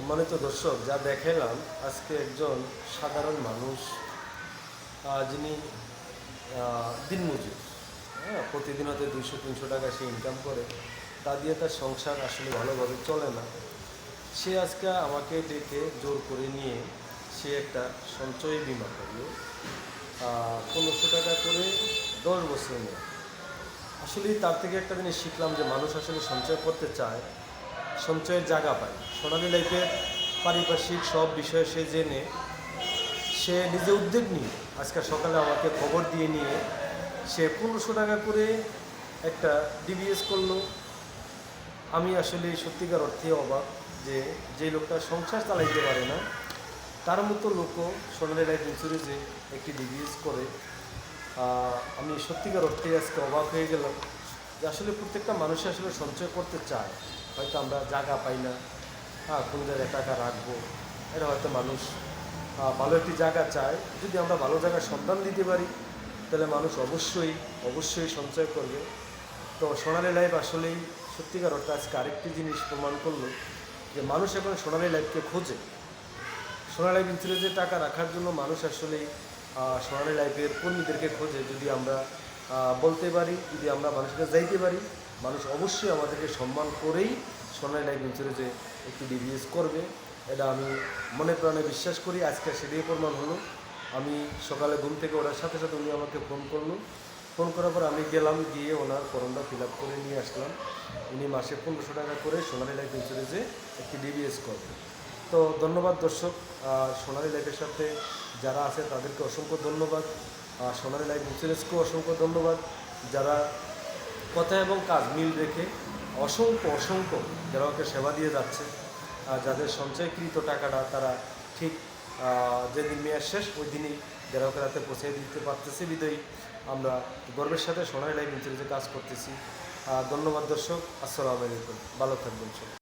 সম্মানিত দর্শক, যা দেখালাম আজকে একজন সাধারণ মানুষ, যিনি দিনমজুর, হ্যাঁ, প্রতিদিন হয়তো 200-300 টাকা সে ইনকাম করে, তা দিয়ে তার সংসার আসলে ভালোভাবে চলে না। সে আজকে আমাকে ডেকে জোর করে নিয়ে সে একটা সঞ্চয় বিমা করলো, 1500 টাকা করে 10 বছর নিয়ে। আসলে তার থেকে একটা জিনিস শিখলাম যে মানুষ আসলে সঞ্চয় করতে চায়, সঞ্চয়ের জায়গা পায়। সোনালী লাইফের পারিপার্শ্বিক সব বিষয়ে সে জেনে সে নিজে উদ্যোগ নিয়ে আজকে সকালে আমাকে খবর দিয়ে নিয়ে সে 1500 টাকা করে একটা ডিবিএস করলো। আমি আসলে সত্যিকার অর্থে অবাক যে যে লোকটা সংসার চালাইতে পারে না তার মতো লোকও সোনালী লাইফ ইন্স্যুরেন্সে একটি ডিবিএস করে। আমি সত্যিকার অর্থে আজকে অবাক হয়ে গেলাম যে আসলে প্রত্যেকটা মানুষই আসলে সঞ্চয় করতে চায়। হয়তো আমরা জায়গা পাই না, কোন জায়গায় টাকা রাখবো, এটা হয়তো মানুষ ভালো একটি জায়গা চায়। যদি আমরা ভালো জায়গার সন্ধান দিতে পারি তাহলে মানুষ অবশ্যই সঞ্চয় করবে। তো সোনালী লাইফ আসলেই সত্যিকার অর্থে আজকে আরেকটি জিনিস প্রমাণ করলো যে মানুষ এখন সোনালী লাইফকে খোঁজে। সোনালী লাইফ ইন্স্যুরেন্সে টাকা রাখার জন্য মানুষ আসলেই সোনালী লাইফের কর্মীদেরকে খোঁজে। যদি আমরা বলতে পারি, যদি আমরা মানুষকে যাইতে পারি, মানুষ অবশ্যই আমাদেরকে সম্মান করেই সোনালী লাইফ ইন্স্যুরেন্সে একটি ডিভিএস করবে। এটা আমি মনে প্রাণে বিশ্বাস করি। আজকে সেটাই প্রমাণ হলো। আমি সকালে ঘুম থেকে ওঠার সাথে সাথে উনি আমাকে ফোন করলো। ফোন করার পর আমি গেলাম, গিয়ে ওনার ফর্মটা ফিল আপ করে নিয়ে আসলাম। উনি মাসে 1500 টাকা করে সোনালী লাইফ ইন্স্যুরেন্সে একটি ডিভিএস করবে। তো ধন্যবাদ দর্শক, সোনালী লাইফের সাথে যারা আছে তাদেরকে অসংখ্য ধন্যবাদ, সোনালী লাইফ ইন্স্যুরেন্সকেও অসংখ্য ধন্যবাদ, যারা কথা এবং কাজ মিল রেখে অসংখ্য গ্রাহকের সেবা দিয়ে যাচ্ছে। যাদের সঞ্চয়কৃত টাকাটা তারা ঠিক যেদিন মেয়াদ শেষ ওই দিনই গ্রাহকের হাতে পৌঁছে দিতে পারতেছে। বিদায়ী আমরা গর্বের সাথে সোনালী লাইফ ইন্স্যুরেন্সে কাজ করতেছি। ধন্যবাদ দর্শক, আসসালামু আলাইকুম, ভালো থাকবেন সব।